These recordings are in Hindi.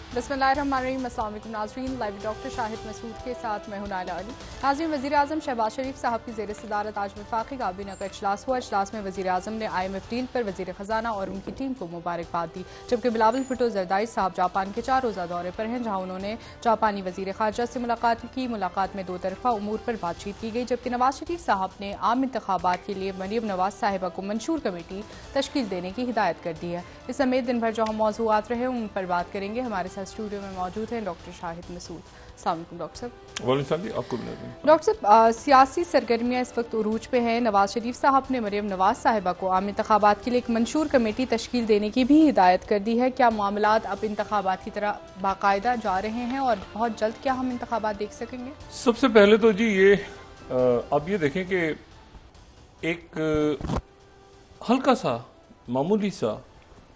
बिस्मिल्लाहिर्रहमानिर्रहीम। अस्सलाम वालेकुम नाज़रीन, लाइव डॉक्टर शाहिद मसूद के साथ मैं हूं नाइला अली। नाज़रीन, वज़ीर आज़म शहबाज शरीफ साहब की ज़ेर सदारत आज वफाकी काबीना का इजलास हुआ। इजलास में वज़ीर आज़म ने IMF डील पर वज़ीर ख़जाना और उनकी टीम को मुबारकबाद दी, जबकि बिलावल भुट्टो ज़रदारी साहब जापान के 4 रोज़ा दौरे पर हैं, जहाँ उन्होंने जापानी वज़ीर ख़ारजा से मुलाकात की। मुलाकात में 2 तरफ़ा उमूर पर बातचीत की गई, जबकि नवाज शरीफ साहब ने आम इंतखाबात के लिए मरीम नवाज साहिबा को मंशूर कमेटी तश्कील देने की हिदायत कर दी है। इस समेत दिन भर जो हम मौज़ूआत रहे उन पर बात करेंगे। हमारे साथ स्टूडियो में मौजूद हैं डॉक्टर शाहिद मसूद। अस्सलाम वालेकुम डॉक्टर साहब। आपको डॉक्टर साहब, सियासी सरगर्मियाँ इस वक्त उरूज पे हैं। नवाज शरीफ साहब ने मरीम नवाज साहिबा को आम इंतखाबात के लिए एक मंशूर कमेटी तश्कील देने की भी हिदायत कर दी है। क्या मामलात अब इंतखाबात की तरह बाकायदा जा रहे हैं और बहुत जल्द क्या हम इंतखाबात देख सकेंगे? सबसे पहले तो जी ये अब ये देखें कि एक हल्का सा मामूली सा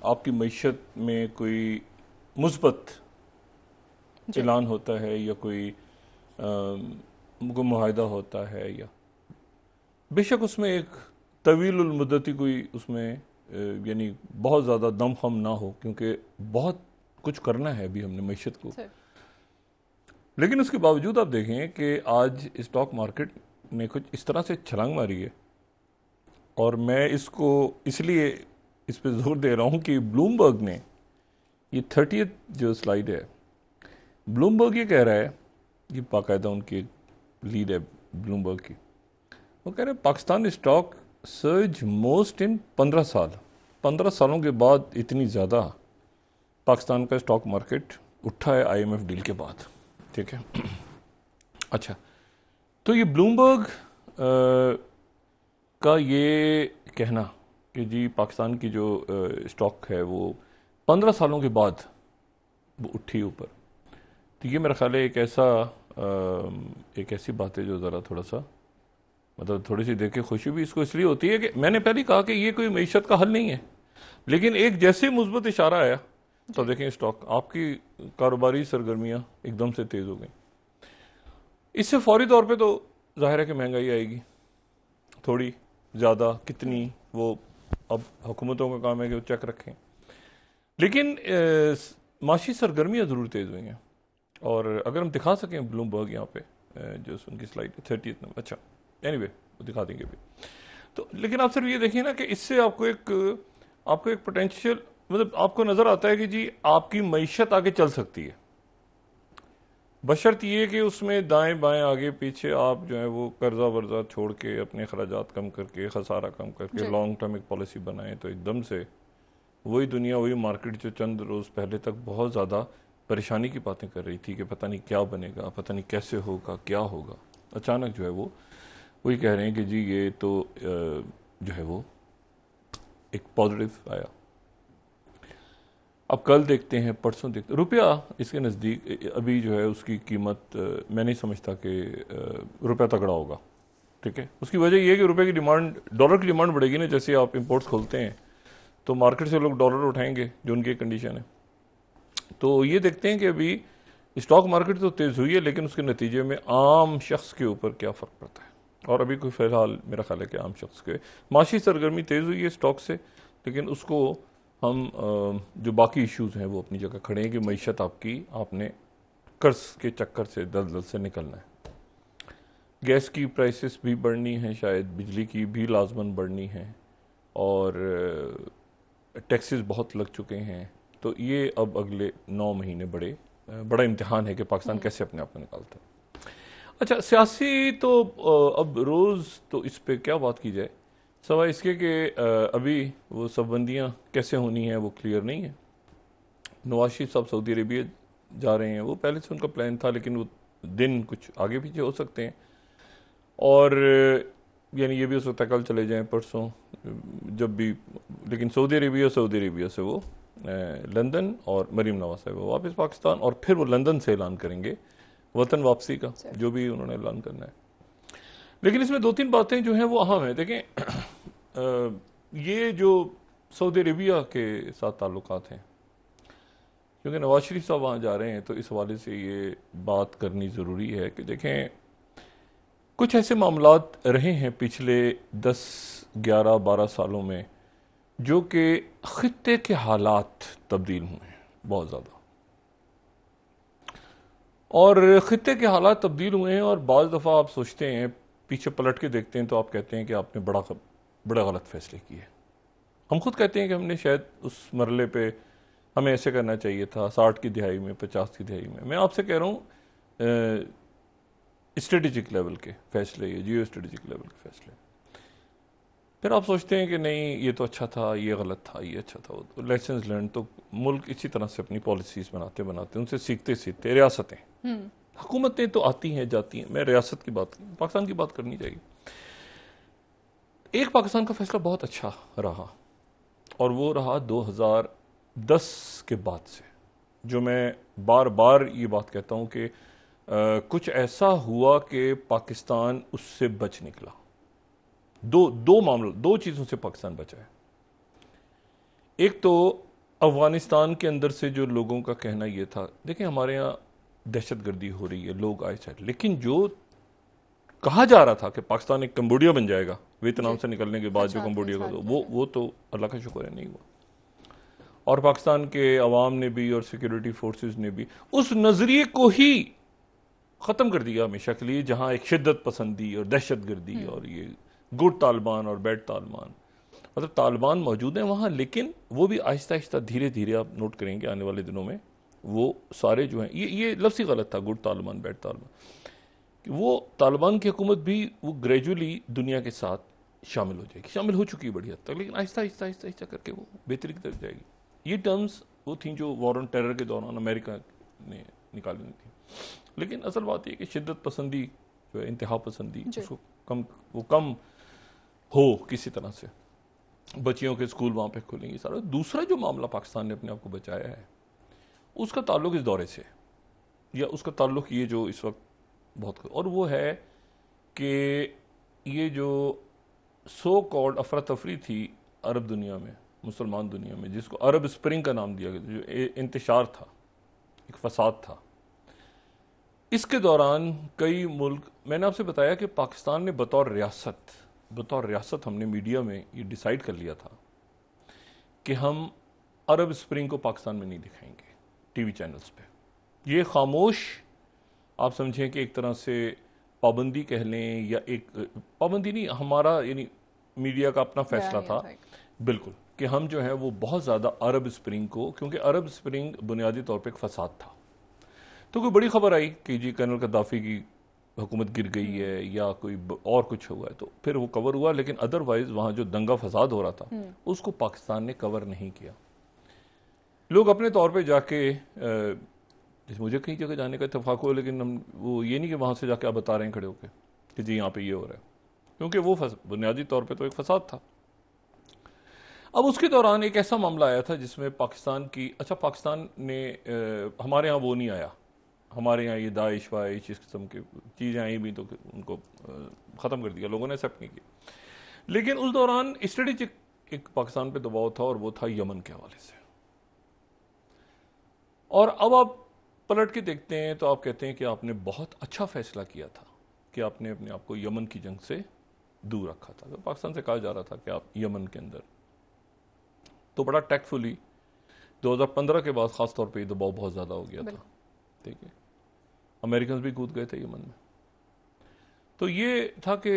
आपकी मईशत में कोई मुस्बत ऐलान होता है या कोई मुआहदा होता है, या बेशक उसमें एक तवील मुद्दती कोई उसमें यानी बहुत ज़्यादा दमखम ना हो, क्योंकि बहुत कुछ करना है अभी हमने मईशत को, लेकिन उसके बावजूद आप देखें कि आज स्टॉक मार्केट ने कुछ इस तरह से छलांग मारी है। और मैं इसको इसलिए इस पे जोर दे रहा हूं कि ब्लूमबर्ग ने ये 30th जो स्लाइड है, ब्लूमबर्ग ये कह रहा है, ये बाकायदा उनकी लीड है ब्लूमबर्ग की, वो कह रहे हैं Pakistan stock surge most in 15 साल। 15 सालों के बाद इतनी ज़्यादा पाकिस्तान का स्टॉक मार्केट उठा है IMF डील के बाद। ठीक है, अच्छा, तो ये ब्लूमबर्ग का ये कहना कि जी पाकिस्तान की जो स्टॉक है वो 15 सालों के बाद वो उठी ऊपर, तो ये मेरा ख्याल है एक ऐसी बात है जो ज़रा थोड़ा सा मतलब थोड़ी सी देख के खुशी भी इसको इसलिए होती है कि मैंने पहले ही कहा कि ये कोई मईशत का हल नहीं है, लेकिन एक जैसे मुस्बत इशारा आया तो देखें स्टॉक आपकी कारोबारी सरगर्मियाँ एकदम से तेज़ हो गई। इससे फौरी तौर पे तो जाहिर है कि महंगाई आएगी, थोड़ी ज़्यादा कितनी वो अब हुकूमतों का काम है कि वो चेक रखें, लेकिन माशी सरगर्मियाँ ज़रूर तेज़ हुई हैं। और अगर हम दिखा सकें ब्लूमबर्ग यहाँ पे जो उनकी स्लाइड 30th नंबर, अच्छा एनीवे वो दिखा देंगे भी तो, लेकिन आप सिर्फ ये देखिए ना कि इससे आपको एक पोटेंशियल मतलब आपको नज़र आता है कि जी आपकी मईशत आगे चल सकती है, बशर्त ये कि उसमें दाएं बाएं आगे पीछे आप जो है वो कर्जा वर्जा छोड़ के अपने अखराजात कम करके खसारा कम करके लॉन्ग टर्म एक पॉलिसी बनाएं, तो एकदम से वही दुनिया वही मार्केट जो चंद रोज़ पहले तक बहुत ज़्यादा परेशानी की बातें कर रही थी कि पता नहीं क्या बनेगा, पता नहीं कैसे होगा, क्या होगा, अचानक जो है वो वही कह रहे हैं कि जी ये तो जो है वो एक पॉजिटिव आया। अब कल देखते हैं, परसों देखते हैं, रुपया इसके नज़दीक अभी जो है उसकी कीमत मैं नहीं समझता कि रुपया तगड़ा होगा। ठीक है, उसकी वजह यह है कि रुपये की डिमांड, डॉलर की डिमांड बढ़ेगी ना, जैसे आप इंपोर्ट्स खोलते हैं तो मार्केट से लोग डॉलर उठाएंगे, जो उनकी कंडीशन है। तो ये देखते हैं कि अभी स्टॉक मार्केट तो तेज़ हुई है, लेकिन उसके नतीजे में आम शख्स के ऊपर क्या फ़र्क पड़ता है। और अभी कोई फ़िलहाल मेरा ख्याल है कि आम शख्स के माशी सरगर्मी तेज़ हुई है स्टॉक से, लेकिन उसको हम जो बाकी इश्यूज़ हैं वो अपनी जगह खड़े हैं कि मईशत आपने कर्ज के चक्कर से दलदल से निकलना है। गैस की प्राइसेस भी बढ़नी है, शायद बिजली की भी लाजमन बढ़नी है, और टैक्सेस बहुत लग चुके हैं। तो ये अब अगले 9 महीने बड़ा इम्तिहान है कि पाकिस्तान कैसे अपने आप को निकालता है। अच्छा, सियासी तो अब रोज़ तो इस पर क्या बात की जाए, सवाल इसके कि अभी वो सबबंदियाँ कैसे होनी है वो क्लियर नहीं है। नवाज शरीफ साहब सऊदी अरेबिया जा रहे हैं, वो पहले से उनका प्लान था, लेकिन वो दिन कुछ आगे पीछे हो सकते हैं, और यानी ये भी हो सकता है कल चले जाएं, परसों, जब भी, लेकिन सऊदी अरेबिया से वो लंदन, और मरीम नवाज साहब वापस पाकिस्तान, और फिर वो लंदन से ऐलान करेंगे वतन वापसी का, जो भी उन्होंने ऐलान करना है। लेकिन इसमें 2-3 बातें जो हैं वो अहम है। देखें, ये जो सऊदी अरेबिया के साथ ताल्लुकात हैं, क्योंकि नवाज शरीफ साहब वहाँ जा रहे हैं, तो इस हवाले से ये बात करनी ज़रूरी है कि देखें कुछ ऐसे मामलात रहे हैं पिछले 10, 11, 12 सालों में जो कि खित्ते के हालात तब्दील हुए हैं बहुत ज़्यादा। और खित्ते के हालात तब्दील हुए हैं और बाज़ दफ़ा आप सोचते हैं, पीछे पलट के देखते हैं तो आप कहते हैं कि आपने बड़ा गलत फैसले किए। हम खुद कहते हैं कि हमने शायद उस मरले पे हमें ऐसे करना चाहिए था, 60 की दिहाई में, 50 की दिहाई में। मैं आपसे कह रहा हूँ स्ट्रेटेजिक लेवल के फैसले, ये जियो स्ट्रेटेजिक लेवल के फैसले, फिर आप सोचते हैं कि नहीं ये तो अच्छा था, ये गलत था, ये अच्छा था। तो लेसन लर्न, तो मुल्क इसी तरह से अपनी पॉलिसीज बनाते बनाते उनसे सीखते सीखते, रियासतें, हुकूमतें तो आती हैं जाती हैं, मैं रियासत की बात, पाकिस्तान की बात करनी चाहिए। एक पाकिस्तान का फैसला बहुत अच्छा रहा और वो रहा 2010 के बाद से, जो मैं बार बार ये बात कहता हूं कि कुछ ऐसा हुआ कि पाकिस्तान उससे बच निकला। दो चीजों से पाकिस्तान बचा है। एक तो अफगानिस्तान के अंदर से जो लोगों का कहना यह था, देखिए हमारे यहाँ दहशतगर्दी हो रही है, लोग आए साइड, लेकिन जो कहा जा रहा था कि पाकिस्तान एक कंबोडिया बन जाएगा वियतनाम से निकलने के बाद, जो कंबोडिया का, वो तो अल्लाह का शुक्र है नहीं हुआ। और पाकिस्तान के अवाम ने भी और सिक्योरिटी फोर्सेस ने भी उस नजरिए को ही खत्म कर दिया हमेशा के लिए, जहां एक शिद्दत पसंदी और दहशतगर्दी और ये गुड तालिबान और बैड तालिबान, मतलब तालिबान मौजूद है वहां, लेकिन वो भी आहिस्ता आहिस्ता धीरे धीरे आप नोट करेंगे आने वाले दिनों में वो सारे जो हैं, ये लफ्ज़ ही गलत था, गुड तालिबान बैड तालिबान, वो तालिबान की हुकूमत भी वो ग्रेजुअली दुनिया के साथ शामिल हो जाएगी, शामिल हो चुकी है बड़ी हद तक, लेकिन आहिस्ता आहिस्ता आहिस्ता आहिस्ता करके वो बेहतरी की तरफ जाएगी। ये टर्म्स वो थी जो वॉर ऑन टेरर के दौरान अमेरिका ने निकाली थी। लेकिन असल बात यह कि शिद्दत पसंदी जो है, इंतहा पसंदी, उसको कम हो किसी तरह से, बच्चियों के स्कूल वहां पे खुलेंगे सारा। दूसरा जो मामला पाकिस्तान ने अपने आप को बचाया है, उसका ताल्लुक इस दौरे से, या उसका ताल्लुक ये जो इस वक्त बहुत, और वो है कि ये जो सो कॉल्ड अफरा तफरी थी अरब दुनिया में, मुसलमान दुनिया में, जिसको अरब स्प्रिंग का नाम दिया गया, जो इंतशार था, एक फसाद था, इसके दौरान कई मुल्क, मैंने आपसे बताया कि पाकिस्तान ने बतौर रियासत हमने मीडिया में ये डिसाइड कर लिया था कि हम अरब स्प्रिंग को पाकिस्तान में नहीं दिखाएंगे टीवी चैनल्स पे। ये खामोश आप समझें कि एक तरह से पाबंदी कह लें, या एक पाबंदी नहीं, हमारा यानी मीडिया का अपना फैसला था बिल्कुल, कि हम जो है वो बहुत ज़्यादा अरब स्प्रिंग को, क्योंकि अरब स्प्रिंग बुनियादी तौर पे एक फसाद था, तो कोई बड़ी खबर आई कि जी कर्नल गद्दाफी की हुकूमत गिर गई है या कोई और कुछ हुआ है, तो फिर वो कवर हुआ, लेकिन अदरवाइज वहां जो दंगा फसाद हो रहा था उसको पाकिस्तान ने कवर नहीं किया। लोग अपने तौर पे जाके, मुझे कई जगह जाने का इत्तेफाक हुआ, लेकिन हम वो ये नहीं कि वहां से जाके आप बता रहे हैं खड़े होकर कि जी यहाँ पे ये हो रहा है, क्योंकि वो बुनियादी तौर पे तो एक फसाद था। अब उसके दौरान एक ऐसा मामला आया था जिसमें पाकिस्तान की, अच्छा पाकिस्तान ने, हमारे यहाँ वो नहीं आया, हमारे यहाँ ये दाइश वाइश इस किस्म की चीज़ें आई भी तो उनको ख़त्म कर दिया, लोगों ने एक्सेप्ट नहीं किया। लेकिन उस दौरान स्ट्रेटेजिक एक पाकिस्तान पे दबाव था, और वो था यमन के हवाले से। और अब आप पलट के देखते हैं तो आप कहते हैं कि आपने बहुत अच्छा फैसला किया था कि आपने अपने आप को यमन की जंग से दूर रखा था। तो पाकिस्तान से कहा जा रहा था कि आप यमन के अंदर, तो बड़ा टैक्टफुली 2015 के बाद खास तौर पे ये दबाव बहुत ज़्यादा हो गया था, ठीक है, अमेरिकन भी कूद गए थे यमन में। तो ये था कि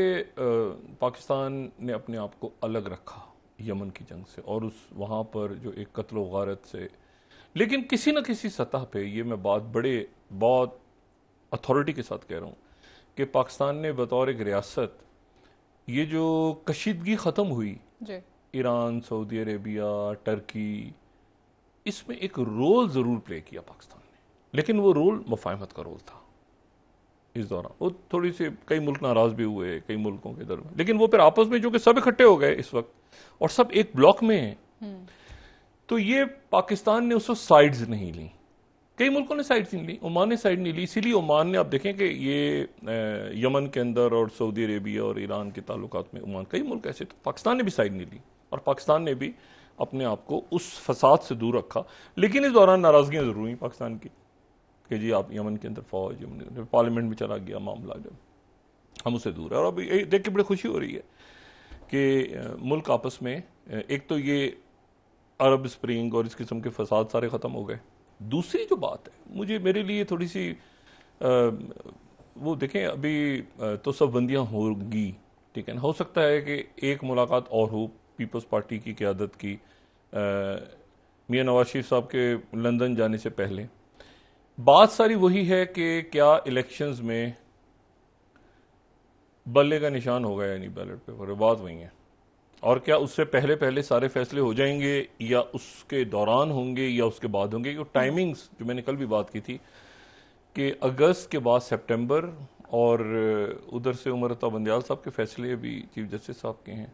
पाकिस्तान ने अपने आप को अलग रखा यमन की जंग से, और उस वहाँ पर जो एक कत्ल व गारत से, लेकिन किसी न किसी सतह पे, ये मैं बहुत अथॉरिटी के साथ कह रहा हूँ कि पाकिस्तान ने बतौर एक रियासत, ये जो कशीदगी ख़त्म हुई ईरान, सऊदी अरेबिया, टर्की, इसमें एक रोल ज़रूर प्ले किया पाकिस्तान ने, लेकिन वो रोल मुफाहमत का रोल था इस दौरान। वो थोड़ी सी कई मुल्क नाराज भी हुए, कई मुल्कों के दरमियान, लेकिन वो फिर आपस में जो कि सब इकट्ठे हो गए इस वक्त और सब एक ब्लॉक में हैं, तो ये पाकिस्तान ने उस वक्त साइड्स नहीं ली, कई मुल्कों ने साइड्स नहीं ली, ओमान ने साइड नहीं ली। इसीलिए ओमान ने, आप देखें कि ये यमन के अंदर और सऊदी अरेबिया और ईरान के ताल्लुकात में ओमान, कई मुल्क ऐसे, तो पाकिस्तान ने भी साइड नहीं ली और पाकिस्तान ने भी अपने आप को उस फसाद से दूर रखा। लेकिन इस दौरान नाराजगियां जरूर हुई पाकिस्तान की कि जी आप यमन के अंदर फौज, पार्लियामेंट में चला गया मामला, जब हम उससे दूर है। और अभी देख के बड़ी खुशी हो रही है कि मुल्क आपस में, एक तो ये अरब स्प्रिंग और इस किस्म के फसाद सारे खत्म हो गए। दूसरी जो बात है, मेरे लिए थोड़ी सी वो देखें अभी तो सब बंदियां होगी, ठीक है ना। हो सकता है कि एक मुलाकात और हो पीपल्स पार्टी की क़यादत की मियां नवाज शरीफ साहब के लंदन जाने से पहले। बात सारी वही है कि क्या इलेक्शंस में बल्ले का निशान होगा या नहीं बैलेट पेपर, बात वही है। और क्या उससे पहले पहले सारे फैसले हो जाएंगे या उसके दौरान होंगे या उसके बाद होंगे। क्योंकि टाइमिंग्स जो मैंने कल भी बात की थी कि अगस्त के बाद सितंबर, और उधर से उमर अता बंदयाल साहब के फैसले अभी चीफ जस्टिस साहब के हैं,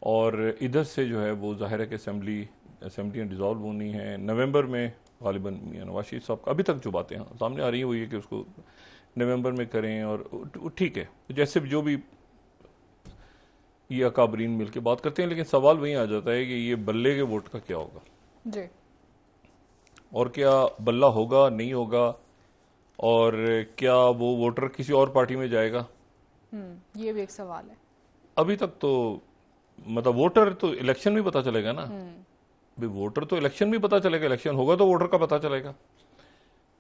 और इधर से जो है वो जाहिर है कि असेंबलियाँ डिज़ोल्व होनी है नवंबर में गालिबन। मियां नवाज शरीफ साहब अभी तक जो बातें सामने आ रही हैं वो ये कि उसको नवंबर में करें, और ठीक है जैसे जो भी ये अकाबरीन मिलकर बात करते हैं। लेकिन सवाल वही आ जाता है कि ये बल्ले के वोट का क्या होगा जी, और क्या बल्ला होगा नहीं होगा, और क्या वो वोटर किसी और पार्टी में जाएगा। ये भी एक सवाल है। अभी तक तो मतलब वोटर तो इलेक्शन में पता चलेगा ना भाई, वोटर तो इलेक्शन में पता चलेगा, इलेक्शन होगा तो वोटर का पता चलेगा।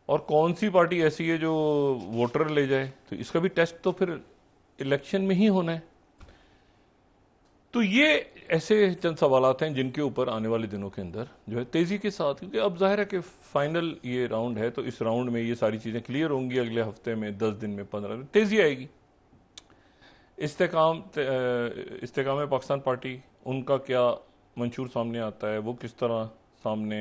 और कौन सी पार्टी ऐसी है जो वोटर ले जाए, तो इसका भी टेस्ट तो फिर इलेक्शन में ही होना है। तो ये ऐसे चंद सवालात हैं जिनके ऊपर आने वाले दिनों के अंदर जो है तेजी के साथ, क्योंकि अब जाहिर है कि फाइनल ये राउंड है, तो इस राउंड में ये सारी चीजें क्लियर होंगी। अगले हफ्ते में 10 दिन में 15 दिन तेजी आएगी। इस्तेकाम पाकिस्तान पार्टी, उनका क्या मंशूर सामने आता है, वो किस तरह सामने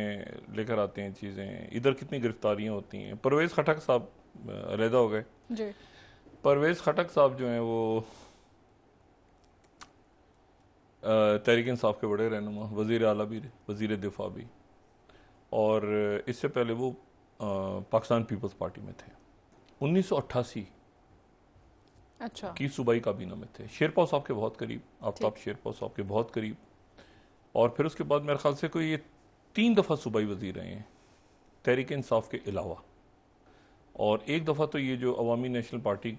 लेकर आते हैं चीजें, इधर कितनी गिरफ्तारियां होती हैं। परवेज खटक साहब अलहदा हो गए। परवेज खटक साहब जो हैं वो तहरीक इंसाफ के बड़े रहनुमा, वजीर आला भी, वजीर दिफा भी, और इससे पहले वो पाकिस्तान पीपल्स पार्टी में थे। 1988 की सूबाई काबीना में थे, शेरपाव साहब के बहुत करीब, आफ्ताब शेरपाव साहब के बहुत करीब। और फिर उसके बाद मेरे ख्याल से कोई ये 3 दफ़ा सूबाई वजीर रहे हैं तहरीक इंसाफ के अलावा। और एक दफ़ा तो ये जो अवामी नेशनल पार्टी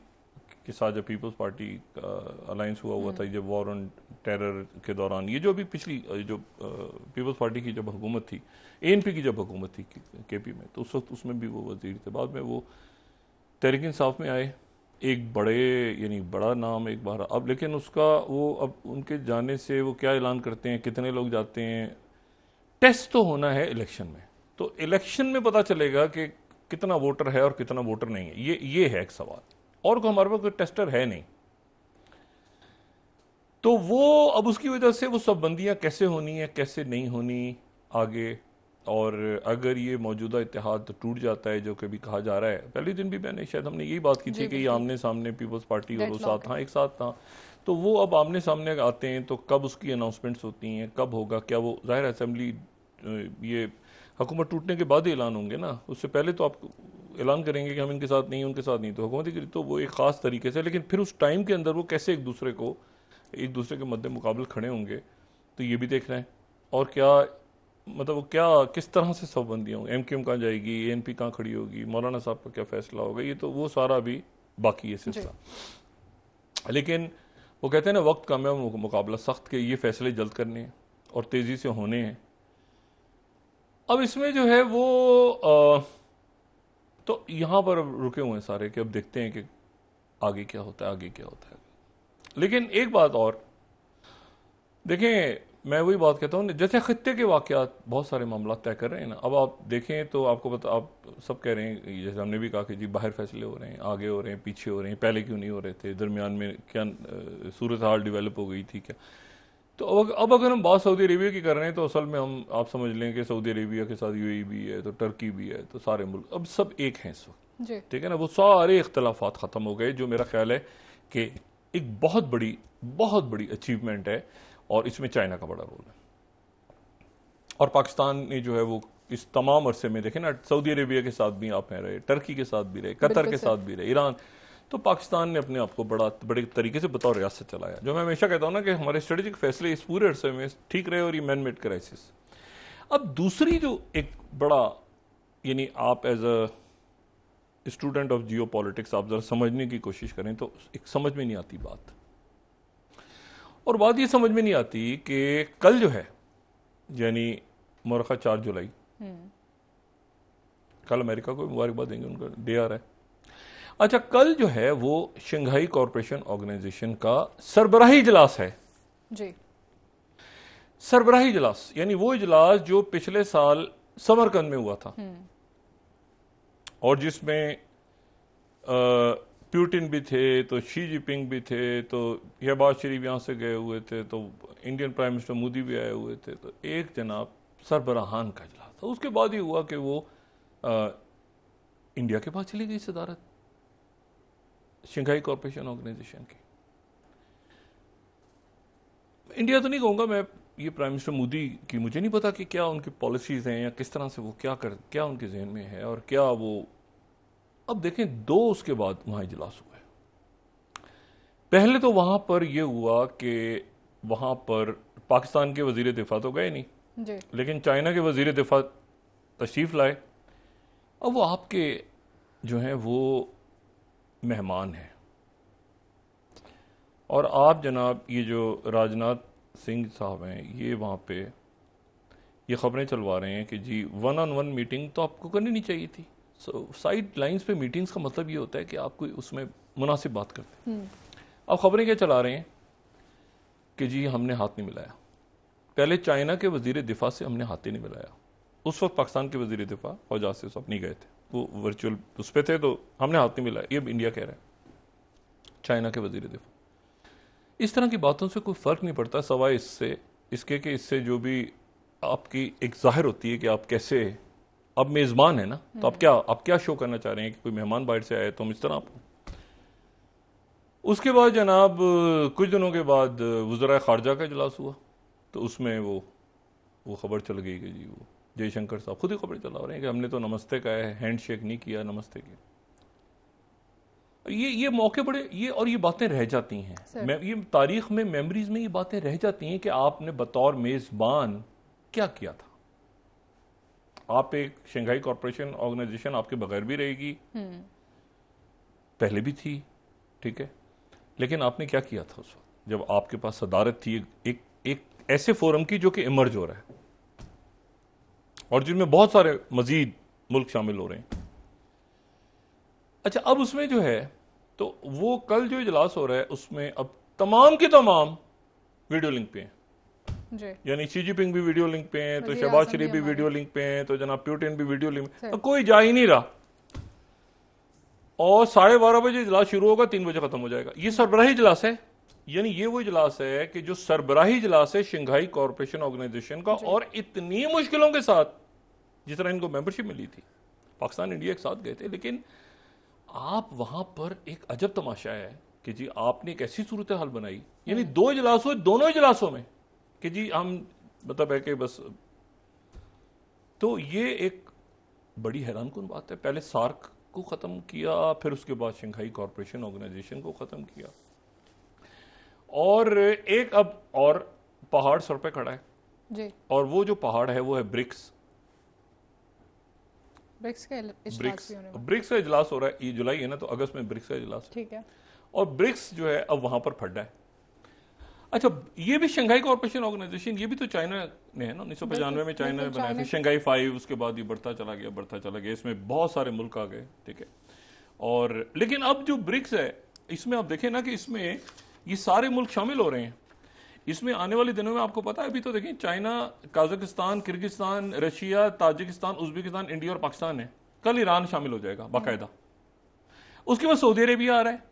के साथ जब पीपल्स पार्टी का अलायंस हुआ था, जब वॉर ऑन टेरर के दौरान, ये जो अभी पिछली जो पीपल्स पार्टी की जब हुकूमत थी, एएनपी की जब हुकूमत थी केपी में, तो उस वक्त उसमें भी वो वजीर थे। बाद में वो तहरीक इंसाफ में आए, एक बड़ा नाम एक बार। अब लेकिन उसका वो अब उनके जाने से वो क्या ऐलान करते हैं, कितने लोग जाते हैं, टेस्ट तो होना है इलेक्शन में। तो इलेक्शन में पता चलेगा कि कितना वोटर है और कितना वोटर नहीं है। ये है एक सवाल। और को हमारे पास कोई टेस्टर है नहीं, तो वो अब उसकी वजह से वो सब बंदियां कैसे होनी है कैसे नहीं होनी आगे। और अगर ये मौजूदा इत्तेहाद टूट जाता है, जो कभी कहा जा रहा है, पहले दिन भी हमने यही बात की थी कि ये आमने सामने पीपल्स पार्टी और वो साथ, हाँ एक साथ था, तो वो अब आमने सामने आते हैं, तो कब उसकी अनाउंसमेंट्स होती हैं, कब होगा, क्या वो जाहिर असेंबली ये हुकूमत टूटने के बाद ही ऐलान होंगे ना, उससे पहले तो आप ऐलान करेंगे कि हम इनके साथ नहीं, उनके साथ नहीं, तो हुकूमत की तो वो एक खास तरीके से। लेकिन फिर उस टाइम के अंदर वो कैसे एक दूसरे के मद्दे मुकाबले खड़े होंगे, तो ये भी देखना है। और क्या मतलब वो क्या किस तरह से सब बंदियां होंगी, एमक्यूएम कहाँ जाएगी, एएनपी कहाँ खड़ी होगी, मौलाना साहब का क्या फैसला होगा, ये तो वो सारा भी बाकी है सिलसिला। लेकिन वो कहते हैं ना, वक्त कम है, मुकाबला सख्त, के ये फैसले जल्द करने हैं और तेजी से होने हैं। अब इसमें जो है वो तो यहां पर रुके हुए हैं सारे कि अब देखते हैं कि आगे क्या होता है। लेकिन एक बात और देखें, मैं वही बात कहता हूँ, जैसे खित्ते के वाकयात बहुत सारे मामला तय कर रहे हैं ना। अब आप देखें तो आपको पता, आप सब कह रहे हैं, जैसे हमने भी कहा कि जी बाहर फैसले हो रहे हैं, आगे हो रहे हैं, पीछे हो रहे हैं, पहले क्यों नहीं हो रहे थे, दरमियान में क्या सूरत हाल डेवलप हो गई थी क्या। तो अब अगर हम बात सऊदी अरेबिया की कर रहे हैं, तो असल में हम आप समझ लें कि सऊदी अरेबिया के साथ यूएई भी है, तो टर्की भी है, तो सारे मुल्क अब सब एक हैं इस वक्त, ठीक है ना। वो सारे इख्तलाफात खत्म हो गए, जो मेरा ख्याल है कि एक बहुत बड़ी अचीवमेंट है। और इसमें चाइना का बड़ा रोल है। और पाकिस्तान ने जो है वो इस तमाम अरसे में देखें ना, सऊदी अरेबिया के साथ भी आप रहे, टर्की के साथ भी रहे, कतर के साथ भी रहे, ईरान, तो पाकिस्तान ने अपने आप को बड़े तरीके से बतौर रियासत चलाया। जो मैं हमेशा कहता हूं ना कि हमारे स्ट्रेटेजिक फैसले इस पूरे अरसे में ठीक रहे, और ये मैन मेड क्राइसिस। अब दूसरी जो एक बड़ा, यानी आप as a student of geopolitics आप जरा समझने की कोशिश करें, तो एक समझ में नहीं आती बात। और बात ये समझ में नहीं आती कि कल जो है, यानी मुबारक 4 जुलाई, कल अमेरिका को मुबारकबाद देंगे, उनका डे आ रहा है। अच्छा, कल जो है वो शंघाई कॉरपोरेशन ऑर्गेनाइजेशन का सरबराही इजलास है जी। सरबराही इजलास यानी वो इजलास जो पिछले साल समरकंद में हुआ था और जिसमें प्यूटिन भी थे, तो शी जिनपिंग भी थे, तो शहबाज शरीफ यहां से गए हुए थे, तो इंडियन प्राइम मिनिस्टर मोदी भी आए हुए थे, तो एक जनाब सरबराहान का इजलास था। उसके बाद ही हुआ कि वो इंडिया के पास चली गई सदारत शंघाई कॉरपोरेशन ऑर्गेनाइजेशन की। इंडिया तो नहीं कहूंगा मैं, ये प्राइम मिनिस्टर मोदी की मुझे नहीं पता कि क्या उनकी पॉलिसीज हैं या किस तरह से वो क्या उनके जहन में है और क्या वो। अब देखें, 2 उसके बाद वहां इजलास हुए। पहले तो वहां पर यह हुआ कि वहां पर पाकिस्तान के वजीर दिफा तो गए नहीं जी। लेकिन चाइना के वजीर दिफा तशरीफ लाए। अब वो आपके जो हैं वो मेहमान हैं और आप जनाब ये जो राजनाथ सिंह साहब हैं ये वहाँ पे ये खबरें चलवा रहे हैं कि जी 1-on-1 मीटिंग तो आपको करनी नहीं चाहिए थी। साइड लाइंस पे मीटिंग्स का मतलब ये होता है कि आप कोई उसमें मुनासिब बात करते हैं। अब खबरें क्या चला रहे हैं कि जी हमने हाथ नहीं मिलाया। पहले चाइना के वजीर दिफा से हमने हाथ ही नहीं मिलाया। उस वक्त पाकिस्तान के वजीर दिफा फौजा से सब नहीं गए थे, वो वर्चुअल उस पर थे, तो हमने हाथ नहीं मिलाया। ये इंडिया कह रहा है चाइना के वजीर दिफा। इस तरह की बातों से कोई फर्क नहीं पड़ता सवाए इसके कि इससे जो भी आपकी एक जाहिर होती है कि आप कैसे, अब मेजबान है ना, तो आप क्या शो करना चाह रहे हैं कि कोई मेहमान बाहर से आए तो हम इस तरह आपको। उसके बाद जनाब कुछ दिनों के बाद वज़राए खारजा का इजलास हुआ, तो उसमें वो खबर चल गई कि जी वो जयशंकर साहब खुद ही खबर चला रहे हैं कि हमने तो नमस्ते का है, हैंड शेक नहीं किया, नमस्ते किया। ये मौके बड़े ये बातें रह जाती हैं, ये तारीख में मेमोरीज में ये बातें रह जाती हैं कि आपने बतौर मेजबान क्या किया था। आप एक शंघाई कॉरपोरेशन ऑर्गेनाइजेशन आपके बगैर भी रहेगी, पहले भी थी, ठीक है, लेकिन आपने क्या किया था उस वक्त जब आपके पास सदारत थी एक ऐसे फोरम की जो कि इमर्ज हो रहा है और जिनमें बहुत सारे मजीद मुल्क शामिल हो रहे हैं। अच्छा, अब उसमें जो है तो वो कल जो इजलास हो रहा है उसमें अब तमाम की तमाम वीडियो लिंक पे हैं, यानी शी जिनपिंग भी वीडियो लिंक पे हैं, तो शहबाज शरीफ भी वीडियो लिंक पे हैं, तो जनाब प्यूटिन भी वीडियो लिंक पे, तो कोई जा ही नहीं रहा। और 12:30 बजे इजलास शुरू होगा, 3 बजे खत्म हो जाएगा। ये सरबराही इजलास है, यानी ये वो इजलास है कि जो सरबराही इजलास है शंघाई कॉरपोरेशन ऑर्गेनाइजेशन का, और इतनी मुश्किलों के साथ जिस तरह इनको मेंबरशिप मिली थी, पाकिस्तान इंडिया एक साथ गए थे, लेकिन आप वहां पर एक अजब तमाशा है कि जी आपने एक ऐसी सूरत हाल बनाई, यानी 2 इजलास हुए, दोनों इजलासों में कि जी हम मतलब है कि बस, तो ये एक बड़ी हैरानकुन बात है। पहले सार्क को खत्म किया, फिर उसके बाद शंघाई कॉरपोरेशन ऑर्गेनाइजेशन को खत्म किया, और एक अब और पहाड़ सर पे खड़ा है जी। और वो जो पहाड़ है वो है ब्रिक्स का इजलास हो रहा है। ये जुलाई है ना, तो अगस्त में ब्रिक्स का इजलास, ठीक है, और ब्रिक्स जो है अब वहां पर फटा है। अच्छा, ये भी शंघाई कॉरपोरेशन ऑर्गेनाइजेशन, ये भी तो चाइना ने है ना, 1995 में चाइना ने बनाया था, शंघाई 5, उसके बाद ये बढ़ता चला गया, इसमें बहुत सारे मुल्क आ गए, ठीक है। और लेकिन अब जो ब्रिक्स है, इसमें आप देखें ना कि इसमें ये सारे मुल्क शामिल हो रहे हैं। इसमें आने वाले दिनों में आपको पता है, अभी तो देखिए China, Kazakhstan, Kyrgyzstan, Russia, Tajikistan, Uzbekistan, India और पाकिस्तान है। कल ईरान शामिल हो जाएगा बाकायदा। उसके बाद सऊदी अरेबिया आ रहा है,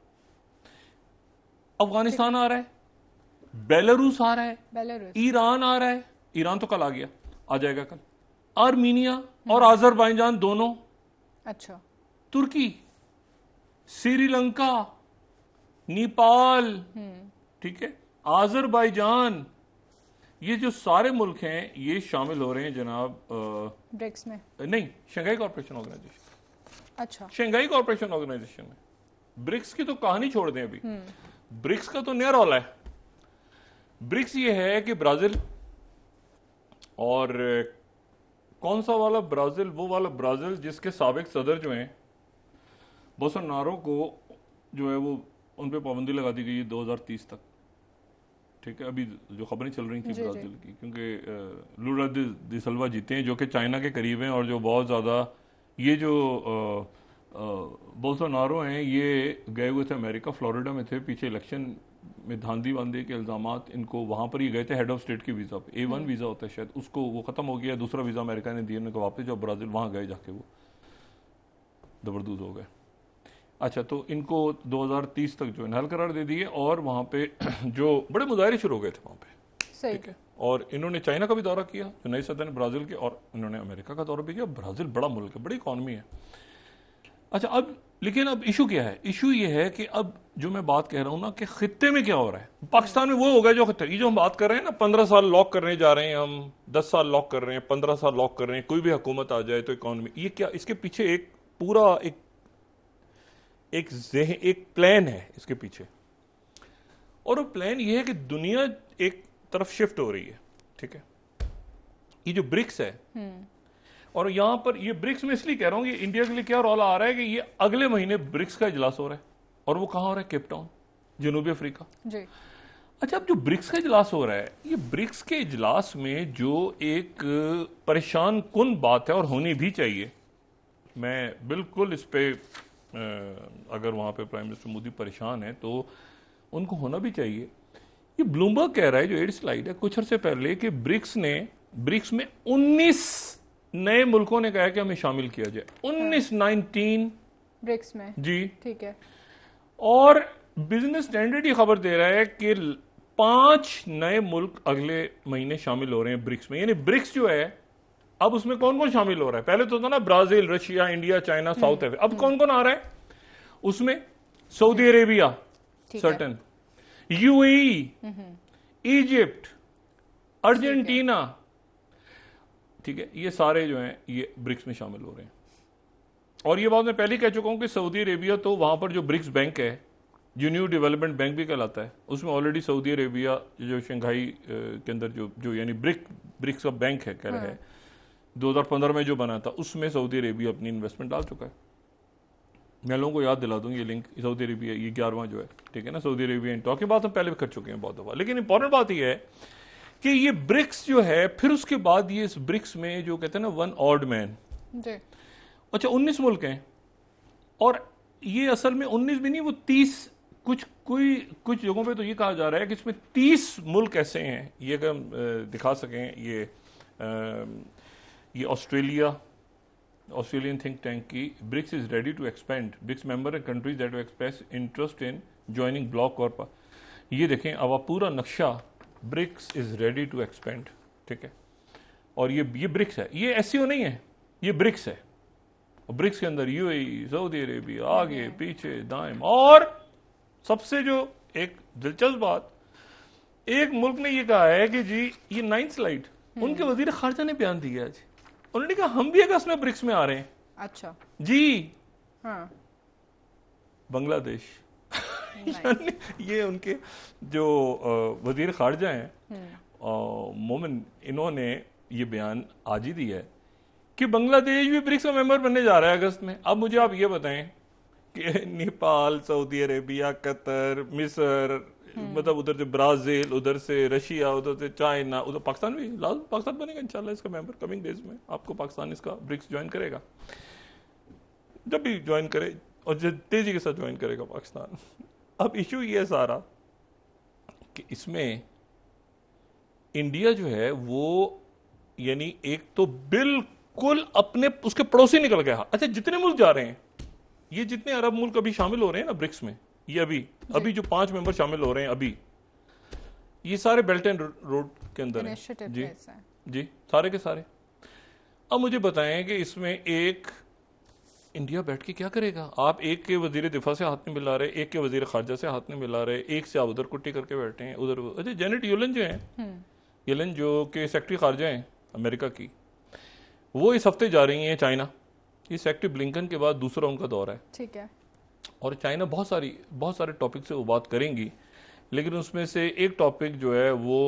अफगानिस्तान आ रहा है, बेलारूस आ रहा है, ईरान आ रहा है, ईरान तो कल आ गया, आ जाएगा कल, आर्मीनिया और अजरबैजान दोनों, अच्छा, तुर्की, श्रीलंका, नेपाल, ठीक है, अजरबैजान, ये जो सारे मुल्क हैं ये शामिल हो रहे हैं जनाब ब्रिक्स में, नहीं, शंघाई कॉरपोरेशन ऑर्गेनाइजेशन। अच्छा, शंघाई कॉरपोरेशन ऑर्गेनाइजेशन में। ब्रिक्स की तो कहानी छोड़ दें अभी, ब्रिक्स का तो नया रौला है। ब्रिक्स ये है कि ब्राजील, और कौन सा वाला ब्राजील, वो वाला ब्राजील जिसके साबिक सदर जो हैं बोल्सोनारो को जो है वो उन पे पाबंदी लगा दी गई है 2030 तक, ठीक है। अभी जो खबरें चल रही थी ब्राजील की, क्योंकि लुला डी सिल्वा जीते हैं जो कि चाइना के करीब हैं और जो बहुत ज्यादा ये जो बोल्सोनारो हैं, ये गए हुए थे अमेरिका, फ्लोरिडा में थे, पीछे इलेक्शन में धांधली वांधे के इल्जामात, इनको वहां पर ही गए थे हेड ऑफ स्टेट की वीज़ा पे, A1 वीज़ा होता है शायद, उसको वो ख़त्म हो गया, दूसरा वीज़ा अमेरिका ने दिया, उनको वापस जब ब्राज़ील वहाँ गए जाके वो जबरदस्त हो गए। अच्छा, तो इनको 2030 तक जो इनहल करार दे दिए और वहाँ पे जो बड़े मुजाहरे शुरू हो गए थे वहाँ पे, ठीक है। और इन्होंने चाइना का भी दौरा किया, जो नई सदर ने ब्राज़ील के, और इन्होंने अमेरिका का दौरा भी किया। ब्राज़ील बड़ा मुल्क है, बड़ी इकॉनमी है। अच्छा, अब लेकिन अब इशू क्या है? इशू ये है कि अब जो मैं बात कह रहा हूं ना कि खित्ते में क्या हो रहा है, पाकिस्तान में वो हो गया जो खित्ते, ये जो हम बात कर रहे हैं ना, 15 साल लॉक करने जा रहे हैं हम, 10 साल लॉक कर रहे हैं, 15 साल लॉक कर रहे हैं, कोई भी हुकूमत आ जाए तो इकॉनमी, ये क्या, इसके पीछे एक पूरा एक प्लान है इसके पीछे। और वो प्लान ये है कि दुनिया एक तरफ शिफ्ट हो रही है, ठीक है। ये जो ब्रिक्स है, और यहां पर ये ब्रिक्स में इसलिए कह रहा हूं कि इंडिया के लिए क्या रौला आ रहा है कि ये अगले महीने ब्रिक्स का इजलास हो रहा है, और वो कहां हो रहा है? केप टाउन, जनूबी अफ्रीका जी। अच्छा, अब जो ब्रिक्स का इजलास हो रहा है, ये ब्रिक्स के इजलास में जो एक परेशान कुन बात है, और होनी भी चाहिए, मैं बिल्कुल इस पे अगर वहां पे प्राइम मिनिस्टर मोदी परेशान है तो उनको होना भी चाहिए। ये ब्लूमबर्ग कह रहा है, जो 8 स्लाइड है, कुछ अर्से पहले, कि ब्रिक्स में 19 नए मुल्कों ने कहा कि हमें शामिल किया जाए। 19 ब्रिक्स में जी, ठीक है। और बिजनेस स्टैंडर्ड ये खबर दे रहा है कि 5 नए मुल्क अगले महीने शामिल हो रहे हैं ब्रिक्स में। यानी ब्रिक्स जो है, अब उसमें कौन कौन शामिल हो रहा है? पहले तो था ना Brazil, Russia, India, China, south Africa, अब कौन कौन आ रहा है उसमें? Saudi Arabia certain, UAE, Egypt, Argentina, ठीक है, ये सारे जो हैं ये ब्रिक्स में शामिल हो रहे हैं। और ये बात मैं पहले कह चुका हूं कि सऊदी अरेबिया तो वहां पर जो ब्रिक्स बैंक है, जो न्यू डेवलपमेंट बैंक भी कहलाता है, उसमें ऑलरेडी सऊदी अरेबिया जो शंघाई के अंदर जो यानी ब्रिक्स का बैंक है, कह रहा है 2015 में जो बना था, उसमें सऊदी अरेबिया अपनी इन्वेस्टमेंट डाल चुका है। मैं लोगों को याद दिला दूं ये लिंक, सऊदी अरेबिया ये 11वां जो है, ठीक है ना, सऊदी अरेबिया इन टॉक की बात हम पहले भी कर चुके हैं बहुत दफा। लेकिन इंपॉर्टेंट बात यह है कि ये ब्रिक्स जो है, फिर उसके बाद ये इस ब्रिक्स में जो कहते हैं ना वन ऑड मैन, अच्छा 19 मुल्क हैं, और ये असल में 19 भी नहीं, वो 30, कुछ जगहों पे तो ये कहा जा रहा है कि इसमें 30 मुल्क ऐसे हैं, ये अगर हम दिखा सकें, ये ऑस्ट्रेलियन थिंक टैंक की, BRICS is ready to expand, BRICS member countries that express interest in joining bloc, और ये देखें अब आप पूरा नक्शा, BRICS is ready to expand, ठीक है। और ये ब्रिक्स है, ये एससीओ नहीं है, ये ब्रिक्स है। और ब्रिक्स के अंदर यूएई, सऊदी अरेबिया, आगे पीछे दाएं, और सबसे जो एक दिलचस्प बात, एक मुल्क ने ये कहा है कि जी, ये 9th स्लाइड, उनके वजीर खारजा ने बयान दिया आज, उन्होंने कहा हम भी अगस्त में ब्रिक्स में आ रहे हैं। अच्छा जी, हाँ, बांग्लादेश ये उनके जो वजीर खारजा हैं मोमिन, इन्होंने ये बयान आज ही दिया है कि बांग्लादेश भी ब्रिक्स का मेंबर बनने जा रहा है अगस्त में। अब मुझे आप ये बताएं कि नेपाल, सऊदी अरेबिया, कतर, मिस्र, मतलब उधर से ब्राजील, उधर से रशिया, उधर से चाइना, उधर पाकिस्तान भी, लाजम पाकिस्तान बनेगा इंशाल्लाह इसका मेंबर कमिंग डेज में। आपको पाकिस्तान इसका ब्रिक्स ज्वाइन करेगा, जब भी ज्वाइन करे, और तेजी के साथ ज्वाइन करेगा पाकिस्तान। अब इशू ये है सारा कि इसमें इंडिया जो है वो यानी एक तो बिल्कुल अपने उसके पड़ोसी निकल गया। अच्छा, जितने मुल्क जा रहे हैं, ये जितने अरब मुल्क अभी शामिल हो रहे हैं ना ब्रिक्स में, ये अभी जो 5 मेंबर शामिल हो रहे हैं अभी, ये सारे बेल्ट एंड रोड के अंदर हैं जी, सारे के सारे। अब मुझे बताएं कि इसमें एक इंडिया बैठ के क्या करेगा? आप एक के वजीर दिफा से हाथ नहीं मिला रहे, एक के वजीर खारजा से हाथ नहीं मिला रहे, एक से आप उधर कुट्टी करके बैठे हैं, उधर। अच्छा, जेनेट येलन जो है, येलन जो के सेक्रेटरी खारजा हैं अमेरिका की, वो इस हफ्ते जा रही हैं चाइना। ये सेक्रेटरी ब्लिंकन के बाद दूसरा उनका दौरा है, ठीक है। और चाइना बहुत सारे टॉपिक से वो बात करेंगी, लेकिन उसमें से एक टॉपिक जो है वो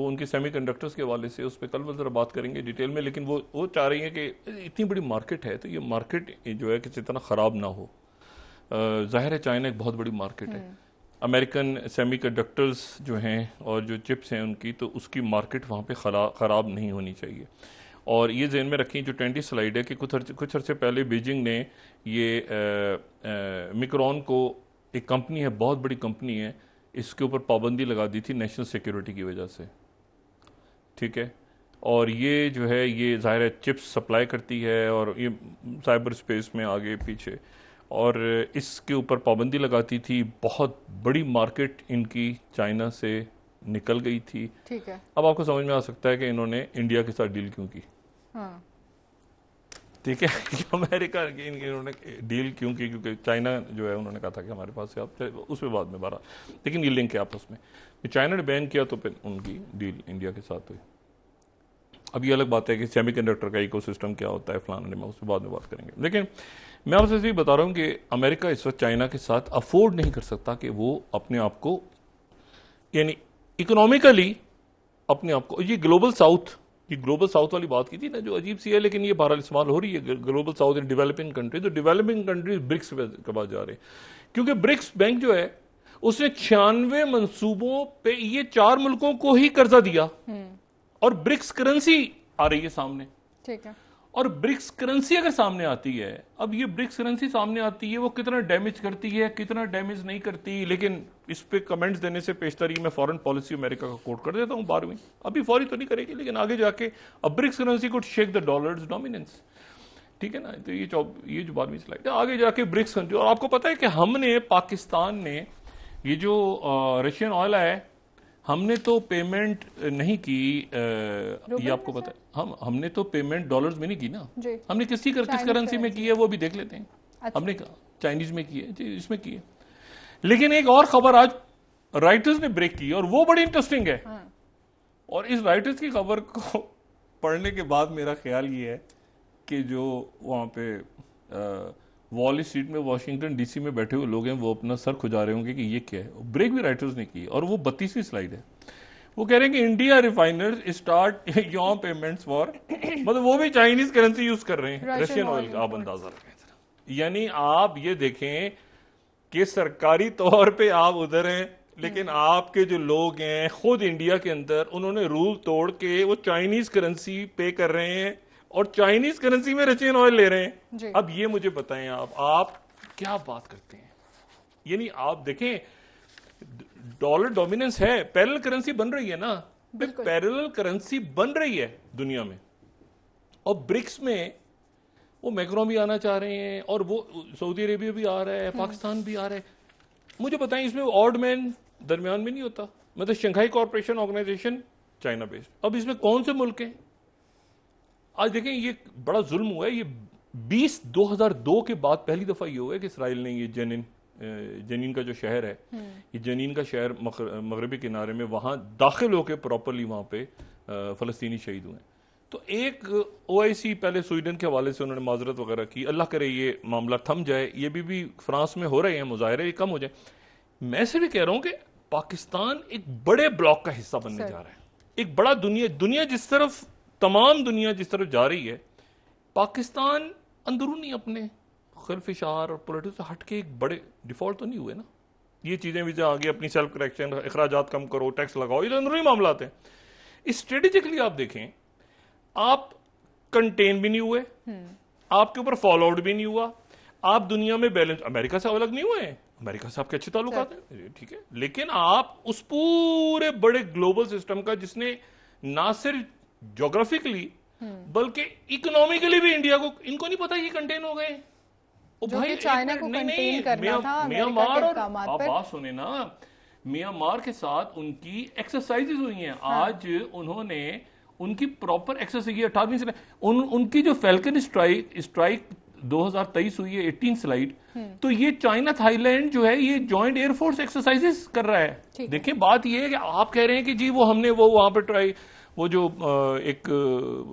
उनके सेमीकंडक्टर्स के हवाले से, उस पर कल जरा बात करेंगे डिटेल में। लेकिन वो चाह रही है कि इतनी बड़ी मार्केट है तो ये मार्केट जो है किसी तरह ख़राब ना हो। ज़ाहिर है चाइना एक बहुत बड़ी मार्केट है, अमेरिकन सेमीकंडक्टर्स जो हैं और जो चिप्स हैं उनकी, तो उसकी मार्केट वहाँ पे ख़राब नहीं होनी चाहिए। और ये ज़हन में रखें, जो 20 स्लाइड है कि कुछ अर्से पहले बीजिंग ने ये मिक्रॉन को, एक कंपनी है, बहुत बड़ी कंपनी है, इसके ऊपर पाबंदी लगा दी थी नेशनल सिक्योरिटी की वजह से, ठीक है। और ये जो है ये ज़ाहिर है चिप्स सप्लाई करती है और ये साइबर स्पेस में आगे पीछे, और इसके ऊपर पाबंदी लगाती थी। बहुत बड़ी मार्केट इनकी चाइना से निकल गई थी, ठीक है। अब आपको समझ में आ सकता है कि इन्होंने इंडिया के साथ डील क्यों की, हाँ। ठीक है। अमेरिका की इन्होंने डील क्यों की, क्योंकि चाइना जो है उन्होंने कहा था कि हमारे पास से आप, उसमें बाद में 12, लेकिन ये लिंक है आपस में। चाइना ने बैन किया तो फिर उनकी डील इंडिया के साथ हुई। अब ये अलग बात है कि सेमीकंडक्टर का इकोसिस्टम क्या होता है, फलाने में, उसके बाद में बात करेंगे। लेकिन मैं आपसे ये बता रहा हूं कि अमेरिका इस वक्त चाइना के साथ अफोर्ड नहीं कर सकता कि वो अपने आप को, यानी इकोनॉमिकली अपने आप को, ये ग्लोबल साउथ वाली बात की थी ना जो अजीब सी है, लेकिन ये बहरहाल इस्तेमाल हो रही है, global south in developing country. तो डेवलपिंग कंट्रीज ब्रिक्स के बाद जा रहे हैं, क्योंकि ब्रिक्स बैंक जो है उसने 96 मंसूबों पे ये 4 मुल्कों को ही कर्जा दिया, और ब्रिक्स करेंसी आ रही है सामने, ठीक है। और ब्रिक्स करेंसी अगर सामने आती है, अब ये ब्रिक्स करेंसी सामने आती है, वो कितना डैमेज करती है, कितना डैमेज नहीं करती, लेकिन इस पे कमेंट्स देने से पेशतरी मैं फॉरेन पॉलिसी अमेरिका का कोट कर देता हूं 12वीं, अभी फौरी तो नहीं करेगी, लेकिन आगे जाके अब BRICS currency could shake the dollar's dominance, ठीक है ना। तो ये जो 12वीं स्लाइड है, आगे जाके ब्रिक्स कंट्री, और आपको पता है कि हमने, पाकिस्तान ने, ये जो रशियन ऑयल है, हमने तो पेमेंट नहीं की, ये आपको पता है, हमने तो पेमेंट डॉलर्स में नहीं की ना, हमने किस करेंसी में की है वो भी देख लेते हैं। अच्छा। हमने चाइनीज में की है, इसमें की है। लेकिन एक और खबर आज राइटर्स ने ब्रेक की और वो बड़ी इंटरेस्टिंग है। हाँ। और इस राइटर्स की खबर को पढ़ने के बाद मेरा ख्याल ये है कि जो वहां पे वॉल स्ट्रीट में, वाशिंगटन डीसी में बैठे हुए लोग हैं, वो अपना सर खुजा रहे होंगे कि ये क्या है। ब्रेक भी राइटर्स ने की, और वो 32वीं स्लाइड है। वो कह रहे हैं कि India refiners start your payments for, मतलब वो भी चाइनीज करेंसी यूज कर रहे हैं, रशियन ऑयल का। आप अंदाजा लगाएं, यानी आप ये देखें कि सरकारी तौर पे आप उधर हैं, लेकिन आपके जो लोग हैं खुद इंडिया के अंदर, उन्होंने रूल तोड़ के वो चाइनीज करेंसी पे कर रहे हैं और चाइनीज करेंसी में रशियन ऑयल ले रहे हैं। अब ये मुझे बताएं आप क्या बात करते हैं। यानी आप देखें, डॉलर डोमिनेंस है, पैरेलल करेंसी बन रही है ना, पैरेलल करेंसी बन रही है दुनिया में, और ब्रिक्स में वो मैक्रोन भी आना चाह रहे हैं, और वो सऊदी अरेबिया भी आ रहा है, पाकिस्तान भी आ रहा है। मुझे बताएं, इसमें ऑड मैन दरमियान में नहीं होता, मतलब Shanghai corporation organisation China based. अब इसमें कौन से मुल्क हैं? आज देखें, ये बड़ा जुल्म हुआ है। ये 2002 के बाद पहली दफा ये हुआ है कि इसराइल ने ये जनीन का जो शहर है, ये जनीन का शहर मगरबी किनारे में, वहां दाखिल होकर प्रॉपरली वहां पे फलस्तीनी शहीद हुए। तो एक OIC पहले स्वीडन के हवाले से उन्होंने माजरत वगैरह की, अल्लाह करे ये मामला थम जाए। ये भी फ्रांस में हो रहे हैं मुजाहरे, ये कम हो जाए। मैं से भी कह रहा हूं कि पाकिस्तान एक बड़े ब्लॉक का हिस्सा बनने जा रहा है। एक बड़ा दुनिया जिस तरफ, तमाम दुनिया जिस तरफ जा रही है, पाकिस्तान अंदरूनी अपने खिलफिशार और पॉलिटिक्स से हट के एक बड़े डिफॉल्ट तो नहीं हुए ना। ये चीजें भी आगे अपनी सेल्फ करेक्शन, अखराजात कम करो, टैक्स लगाओ, ये अंदरूनी मामला हैं। स्ट्रेटेजिकली आप देखें, आप कंटेन भी नहीं हुए, आपके ऊपर फॉलो आउट भी नहीं हुआ, आप दुनिया में बैलेंस, अमेरिका से अलग नहीं हुए हैं, अमेरिका से आपके अच्छे ताल्लुकात हैं, ठीक है, लेकिन आप उस पूरे बड़े ग्लोबल सिस्टम का, जिसने ना सिर्फ ज्योग्राफिकली बल्कि इकोनॉमिकली भी इंडिया को, इनको नहीं पता ये कंटेन हो गए। भाई चाइना को कंटेन करना था, म्यांमार, और आप बात सुने ना, म्यांमार के साथ उनकी एक्सरसाइजेज हुई हैं। आज उन्होंने उनकी प्रॉपर एक्सरसाइज, 18वीं से उनकी जो फैल्कन स्ट्राइक 2023 हुई है, 18 स्लाइड, तो ये चाइना थाईलैंड जो है ये जॉइंट एयरफोर्स एक्सरसाइजेस कर रहा है। देखिए, बात ये है कि आप कह रहे हैं कि जी वो हमने वो वहां पर ट्राई, वो जो एक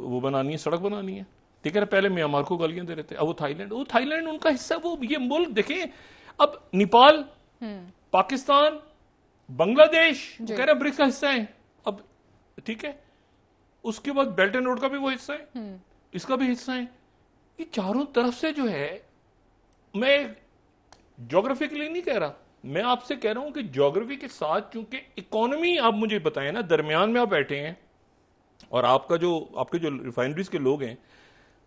वो बनानी है, सड़क बनानी है, ठीक है ना, पहले म्यांमार को गालियां दे रहे थे, अब वो थाईलैंड उनका हिस्सा, वो ये मुल्क देखें, अब नेपाल, पाकिस्तान, बांग्लादेश कह रहे ब्रिक्स का हिस्सा है अब, ठीक है, उसके बाद बेल्ट एंड रोड का भी वो हिस्सा है, इसका भी हिस्सा है। ये चारों तरफ से जो है, मैं ज्योग्राफिकली नहीं कह रहा, मैं आपसे कह रहा हूं कि ज्योग्राफी के साथ, चूंकि इकोनॉमी, आप मुझे बताएं ना, दरमियान में आप बैठे हैं, और आपके जो रिफाइनरीज के लोग हैं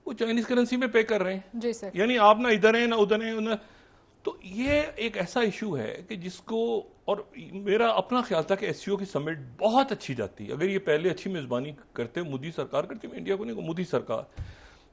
वो चाइनीज करेंसी में पे कर रहे हैं जी सर। यानी आप ना इधर हैं ना उधर हैं ना। तो ये एक ऐसा इशू है कि जिसको, और मेरा अपना ख्याल था कि एससीओ की समिट बहुत अच्छी जाती। अगर ये पहले अच्छी मेजबानी करते, मोदी सरकार करती, मैं इंडिया को नहीं, मोदी सरकार,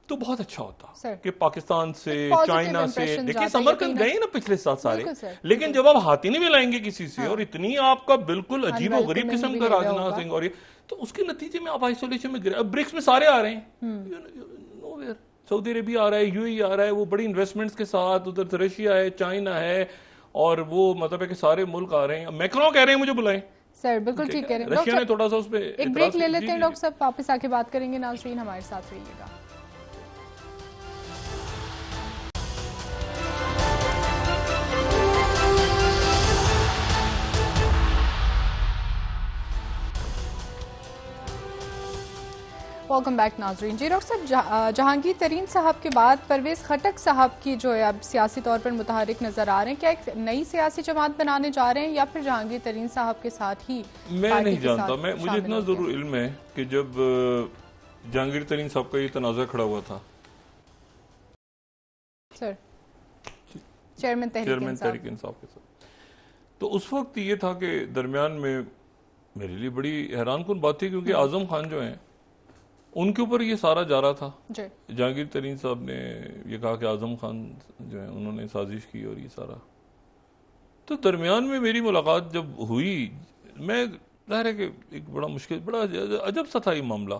तो बहुत अच्छा होता कि पाकिस्तान से, चाइना से। देखिए समरकंद गए ना पिछले साल सारे, लेकिन जब आप हाथ ही नहीं मिलाएंगे किसी से, और इतनी आपका बिल्कुल अजीब और गरीब किस्म का राजनाथ सिंह, और ये तो उसके नतीजे में आप आइसोलेशन में गिरे। अब ब्रिक्स में सारे आ रहे हैं, सऊदी अरेबिया आ रहा है, यूएई आ रहा है, वो बड़ी इन्वेस्टमेंट्स के साथ, उधर से रशिया है, चाइना है, और वो मतलब है कि सारे मुल्क आ रहे हैं। मैक्रोन कह रहे हैं मुझे बुलाएं। सर बिल्कुल ठीक कह रहे हैं। रशिया ने थोड़ा सा उस पे एक ब्रेक ले लेते हैं डॉक्टर साहब, वापस आके बात करेंगे। नाज़रीन हमारे साथ रहिएगा। वेलकम बैक नाजरीन। जी डॉक्टर साहब, जहांगीर तरीन साहब के बाद परवेज खटक साहब की जो है अब सियासी तौर पर मुतहरिक नजर आ रहे हैं, क्या एक नई सियासी जमात बनाने जा रहे हैं या फिर जहांगीर तरीन साहब के साथ ही? मैं नहीं जानता, मुझे इतना जरूर इल्म है कि जब जहांगीर तरीन साहब का ये तनाज़ा खड़ा हुआ था सर चेयरमैन तहरीक इंसाफ के साथ, तो उस वक्त ये था कि दरमियान में मेरे लिए बड़ी हैरान कुन बात थी, क्योंकि आजम खान जो हैं उनके ऊपर ये सारा जा रहा था। जहांगीर तरीन साहब ने ये कहा कि आजम खान जो है उन्होंने साजिश की और ये सारा। तो दरमियान में मेरी मुलाकात जब हुई, मैं जाहिर है कि एक बड़ा मुश्किल, बड़ा अजब सा था ये मामला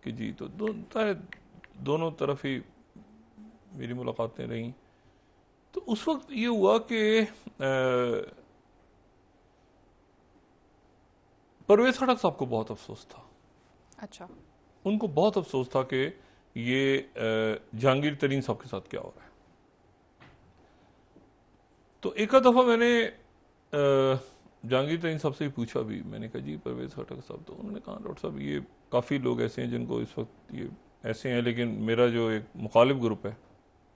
कि जी, तो दोनों तरफ ही मेरी मुलाकातें रहीं। तो उस वक्त ये हुआ कि परवेज खटक साहब को बहुत अफसोस था। अच्छा। उनको बहुत अफसोस था कि ये जहांगीर तरीन साहब के साथ क्या हो रहा है। तो एक दफा मैंने जहांगीर तरीन साहब से ही पूछा भी, मैंने कहा जी परवेज खटक साहब, तो उन्होंने कहा डॉक्टर साहब ये काफ़ी लोग ऐसे हैं जिनको इस वक्त ये ऐसे हैं, लेकिन मेरा जो एक मुखालिफ ग्रुप है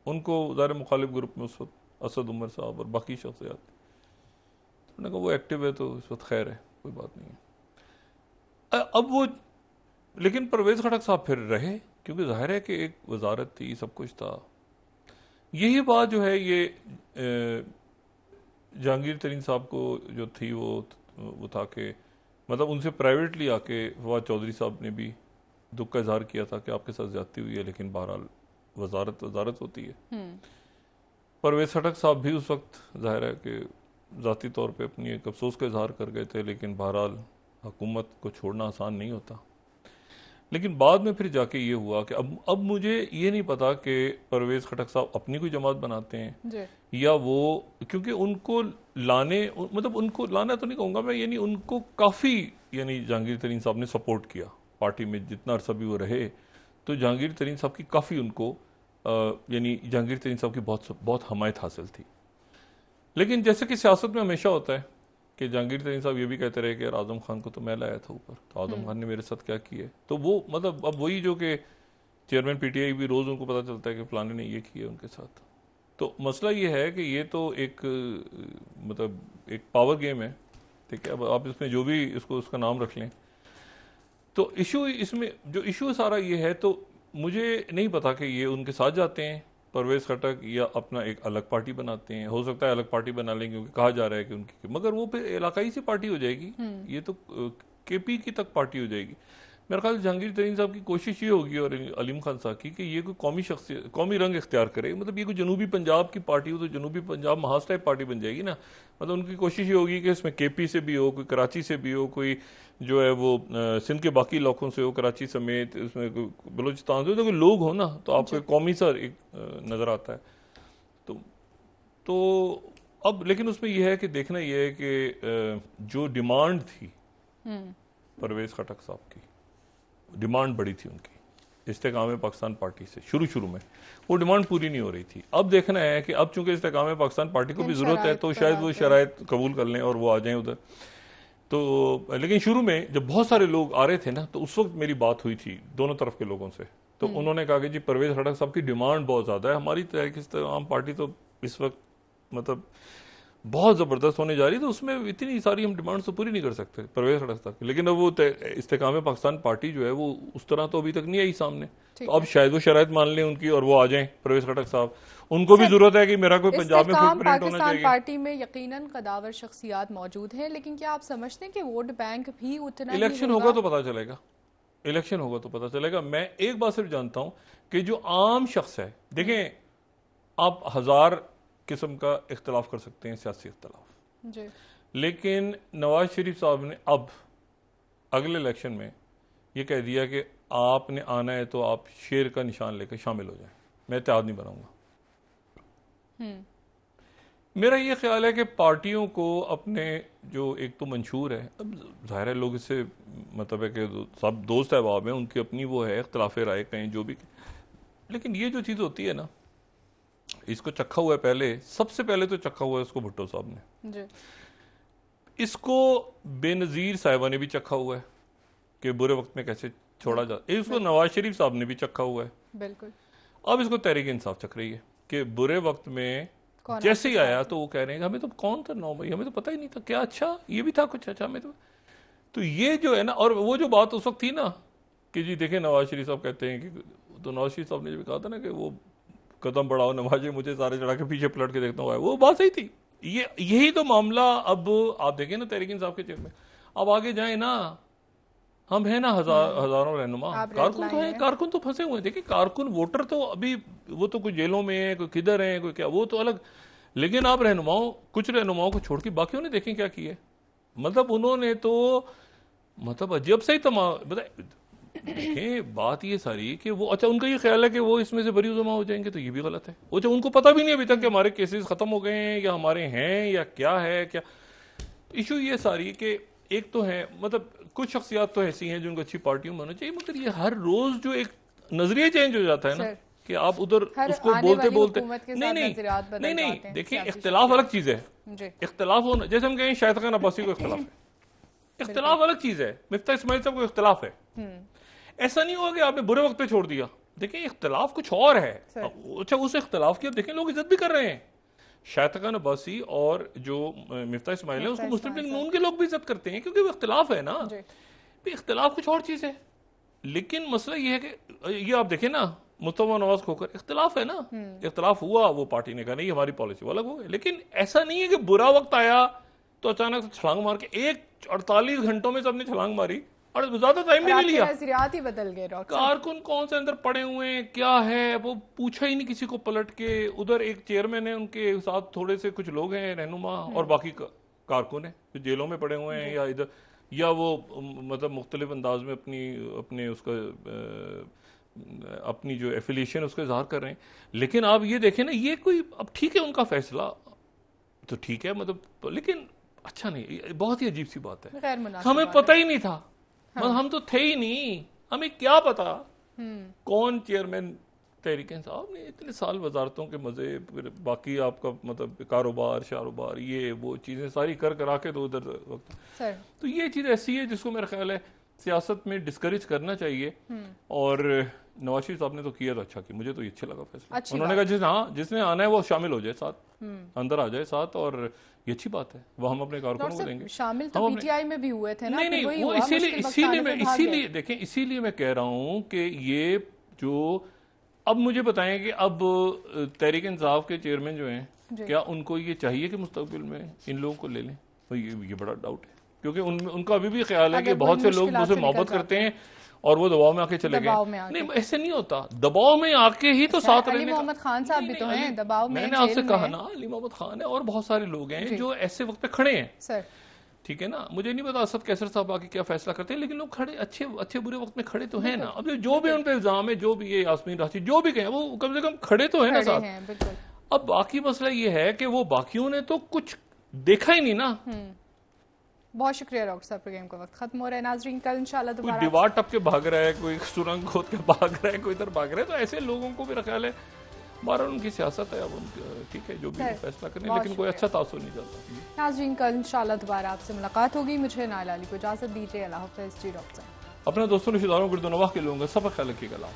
उनको, ज़ाहिर मुखालिफ ग्रुप में उस वक्त असद उमर साहब और बाकी शख्सियात, तो उन्होंने कहा वो एक्टिव है तो इस वक्त खैर है, कोई बात नहीं है। अब वो, लेकिन परवेज खटक साहब फिर रहे, क्योंकि जाहिर है कि एक वजारत थी, सब कुछ था। यही बात जो है ये जहांगीर तरीन साहब को जो थी वो था कि मतलब उनसे प्राइवेटली आके फवाद चौधरी साहब ने भी दुख का इजहार किया था कि आपके साथ ज्यादती हुई है, लेकिन बहरहाल वजारत होती है। परवेज खटक साहब भी उस वक्त जाहिर है कि ज़ाती तौर पे अपनी एक अफसोस का इजहार कर गए थे, लेकिन बहरहाल हुकूमत को छोड़ना आसान नहीं होता। लेकिन बाद में फिर जाके ये हुआ कि अब मुझे ये नहीं पता कि परवेज खटक साहब अपनी कोई जमात बनाते हैं या वो, क्योंकि उनको लाने, मतलब उनको लाना तो नहीं कहूँगा मैं, यानी उनको काफ़ी, यानी जहांगीर तरीन साहब ने सपोर्ट किया पार्टी में, जितना अरसा भी वो रहे, तो जहांगीर तरीन साहब की काफ़ी उनको यानी जहांगीर तरीन साहब की बहुत हमायत हासिल थी। लेकिन जैसे कि सियासत में हमेशा होता है कि जहांगीर तरीन साहब ये भी कहते रहे कि यार आजम खान को तो मैं लाया था ऊपर, तो आजम खान ने मेरे साथ क्या किया है। तो वो मतलब अब वही जो कि चेयरमैन पीटीआई भी रोज उनको पता चलता है कि फलाने ने ये किया उनके साथ। तो मसला ये है कि ये तो एक मतलब एक पावर गेम है, ठीक है। अब आप इसमें जो भी इसको उसका नाम रख लें, तो इशू इसमें जो इशू सारा ये है, तो मुझे नहीं पता कि ये उनके साथ जाते हैं परवेज खटक या अपना एक अलग पार्टी बनाते हैं। हो सकता है अलग पार्टी बना लेंगे क्योंकि कहा जा रहा है कि उनकी, मगर वो फिर इलाकाई सी पार्टी हो जाएगी, ये तो केपी की तक पार्टी हो जाएगी। मेरे ख्याल जहांगीर तरीन साहब की कोशिश ये होगी और अलीम खान साहब की कि ये कोई कौमी रंग इख्तियार करे, मतलब ये कोई जनूबी पंजाब की पार्टी हो तो जनूबी पंजाब महाज टाइप पार्टी बन जाएगी ना। मतलब उनकी कोशिश ये होगी कि इसमें केपी से भी हो, कोई कराची से भी हो, कोई जो है वो सिंध के बाकी इलाकों से हो, कराची समेत, इसमें बलूचिस्तान से, तो कोई लोग हो ना, तो आपको कौमी सा एक नजर आता है। तो अब लेकिन उसमें यह है कि देखना यह है कि जो डिमांड थी परवेज खटक साहब की, डिमांड बड़ी थी उनकी इस्तेकाम पाकिस्तान पार्टी से, शुरू में वो डिमांड पूरी नहीं हो रही थी। अब देखना है कि अब चूंकि इस्तेकाम पाकिस्तान पार्टी को भी जरूरत है, तो शायद वो शराइत कबूल कर लें और वो आ जाएं उधर। तो लेकिन शुरू में जब बहुत सारे लोग आ रहे थे ना, तो उस वक्त मेरी बात हुई थी दोनों तरफ के लोगों से, तो उन्होंने कहा कि जी परवेज खटक साहब की डिमांड बहुत ज्यादा है, हमारी तहरीक आम पार्टी तो इस वक्त मतलब बहुत ज़बरदस्त होने जा रही है, तो उसमें इतनी सारी हम डिमांड्स तो पूरी नहीं कर सकते परवेज़ खटक तक। लेकिन अब वो इस्तेकाम पाकिस्तान पार्टी जो है वो उस तरह तो अभी तक नहीं आई सामने, तो अब शायद वो शराइत मान लें उनकी और वो आ जाएं परवेज़ खटक साहब। उनको भी जरूरत है कि मेरा कोई पंजाब में फुटप्रिंट होना चाहिए। पार्टी में यकीनन कदावर शख्सियात मौजूद हैं, लेकिन क्या आप समझते हैं कि वोट बैंक भी उतना इलेक्शन होगा तो पता चलेगा, इलेक्शन होगा तो पता चलेगा। मैं एक बात सिर्फ जानता हूं कि जो आम शख्स है, देखें आप 1000 किस्म का इख्तलाफ कर सकते हैं, सियासी इख्तलाफ जी, लेकिन नवाज शरीफ साहब ने अब अगले इलेक्शन में ये कह दिया कि आपने आना है तो आप शेर का निशान लेकर शामिल हो जाएं, मैं इत्तेहाद नहीं बनाऊंगा। मेरा ये ख्याल है कि पार्टियों को अपने जो एक तो मंशूर है, अब जाहिर है लोग इससे मतलब है कि सब दोस्त अहबाब हैं, उनकी अपनी वो है इख्तलाफ राय कहें जो भी, लेकिन ये जो चीज़ होती है ना, इसको चखा हुआ है पहले, सबसे पहले तो चखा हुआ है इसको भुट्टो साहब ने जी। इसको बेनज़ीर साहिबा ने भी चखा हुआ है कि बुरे वक्त में कैसे छोड़ा जाता है, इसको नवाज शरीफ साहब ने भी चखा हुआ है बिल्कुल। अब इसको तहरीक इंसाफ चख रही है कि बुरे वक्त में जैसे ही आया तो वो कह रहे हैं हमें तो कौन था 9 मई, हमें तो पता ही नहीं था, क्या अच्छा ये भी था कुछ अच्छा हमें तो ये जो है ना, और वो जो बात उस वक्त थी ना कि जी देखें नवाज शरीफ साहब कहते हैं कि, तो नवाज शरीफ साहब ने भी कहा था ना कि वो कदम बढ़ाओ नवाज, मुझे सारे चढ़ा के पीछे पलट के देखता हूँ, वो बात सही थी। यही तो मामला अब आप देखें ना तहरीक इंसाफ के चेयर में, अब आगे जाए ना, हम हैं ना हजारों रहनुमा, कारकुन तो हैं, कारकुन तो फंसे हुए हैं। देखिए कारकुन वोटर तो अभी वो तो कोई जेलों में है, कोई किधर है, कोई क्या, वो तो अलग, लेकिन आप रहनुमाओं, कुछ रहनुमाओं को छोड़ के बाकियों ने देखें क्या किया, मतलब उन्होंने तो मतलब अजब से ही देखें बात ये सारी कि वो अच्छा उनका ये ख्याल है कि वो इसमें से बरी जमा हो जाएंगे, तो ये भी गलत है। अच्छा उनको पता भी नहीं अभी तक कि हमारे केसेस खत्म हो गए हैं या हमारे हैं या क्या है, क्या इशू ये सारी कि एक तो है मतलब कुछ शख्सियात तो ऐसी हैं जो उनको अच्छी पार्टियों में होना चाहिए, मगर ये हर रोज जो एक नजरिया चेंज हो जाता है ना कि आप उधर उसको बोलते बोलते नहीं देखिए इख्तिलाफ अलग चीज है, इख्तिलाफ होना, जैसे हम कहें शाहिद खान अब्बासी को इख्तिलाफ है, इख्तिलाफ अलग चीज है, मिफ्ता इस्माइल साहब को इख्तिलाफ है, ऐसा नहीं होगा कि आपने बुरे वक्त पे छोड़ दिया। देखिए इख्तिलाफ कुछ और है, अच्छा उस इख्तिलाफ की अब देखें लोग इज्जत भी कर रहे हैं, शाहिद खान अब्बासी और जो मिफ्ता इस्माइल है उसको मुस्लिम लीग नून के लोग भी इज्जत करते हैं क्योंकि वो इख्तिलाफ है ना, इख्तिलाफ कुछ और चीज है। लेकिन मसला ये है कि ये आप देखें ना मुस्तफा नवाज खोकर इख्तिलाफ है ना, इख्तिलाफ हुआ, वो पार्टी ने कहा नहीं हमारी पॉलिसी वो अलग हो गई, लेकिन ऐसा नहीं है कि बुरा वक्त आया तो अचानक से छलांग मार के 48 घंटों में सबने छलांग मारी और ज्यादा टाइम भी नहीं लिया, नजरियात ही बदल गए। कारकुन कौन से अंदर पड़े हुए हैं क्या है वो पूछा ही नहीं किसी को पलट के, उधर एक चेयरमैन है उनके साथ थोड़े से कुछ लोग हैं रहनुमा और बाकी कारकुन है जो जेलों में पड़े हुए हैं या इधर या वो मतलब मुख्तलिफ अंदाज में अपने उसका अपनी जो एफिलिएशन उसका इजहार कर रहे हैं। लेकिन आप ये देखें ना, ये कोई अब ठीक है उनका फैसला तो ठीक है मतलब, लेकिन अच्छा नहीं, बहुत ही अजीब सी बात है, हमें पता ही नहीं था, मतलब हम तो थे ही नहीं, हमें क्या पता कौन चेयरमैन तहरीक इंसाफ ने इतने साल वजारतों के मजे, फिर बाकी आपका मतलब कारोबार शारोबार ये वो चीजें सारी कर करा के तो उधर वक्त, तो ये चीज ऐसी है जिसको मेरा ख्याल है सियासत में डिस्करेज करना चाहिए। और नवाज शरीफ साहब ने तो किया तो अच्छा किया, मुझे तो ये अच्छा लगा फैसला, उन्होंने कहा जिसने आना है वो शामिल हो जाए साथ, अंदर आ जाए साथ, और ये अच्छी बात है, वो हम अपने कारकुनों को देंगे शामिल। तो पीटीआई में भी हुए थे ना, नहीं वो इसीलिए देखें, इसीलिए मैं कह रहा हूं कि ये जो अब मुझे बताएं कि अब तहरीक इंसाफ के चेयरमैन जो हैं क्या उनको ये चाहिए कि मुस्तकबिल में इन लोगों को ले लें, तो ये बड़ा डाउट है क्योंकि उनका अभी भी ख्याल है कि बहुत से लोग मुझसे मोहब्बत करते हैं और वो दबाव में आके चले गए, नहीं ऐसे नहीं होता, दबाव में आके ही तो साथ रहने। मोहम्मद खान साहब भी तो हैं दबाव में, मैंने आपसे कहा ना अली मोहम्मद खान है और बहुत सारे लोग हैं जो ऐसे वक्त पे खड़े हैं सर, ठीक है ना, मुझे नहीं पता असद कैसर साहब आके क्या फैसला करते हैं, लेकिन लोग खड़े अच्छे बुरे वक्त में खड़े तो है ना। अब जो भी उन पे इल्जाम है, जो भी ये यास्मीन राशि जो भी कहें, वो कम से कम खड़े तो है ना साथ। अब बाकी मसला ये है कि वो बाकियों ने तो कुछ देखा ही नहीं ना। बहुत शुक्रिया डॉक्टर साहब, प्रोग्राम का वक्त खत्म हो रहा है। नाजरीन कल इंशाल्लाह दोबारा, कोई दीवार टप के भाग रहा है, कोई सुरंग खोद के भाग रहा है, कोई इधर भाग रहा है, तो ऐसे लोगों को मेरा ख्याल है बार उनकी सियासत है, अब ठीक है जो भी फैसला करने, लेकिन कोई अच्छा तासुर नहीं चलता। नाजरीन कल इंशाल्लाह दोबारा आपसे मुलाकात होगी, मुझे नाइला अली को इजाजत दीजिए, अल्लाह हाफ़िज़ जी। डॉक्टर साहब अपने दोस्तों रिश्तेदारों गुर्दोनवाह के लोगों का सब ख्याल रखिएगा।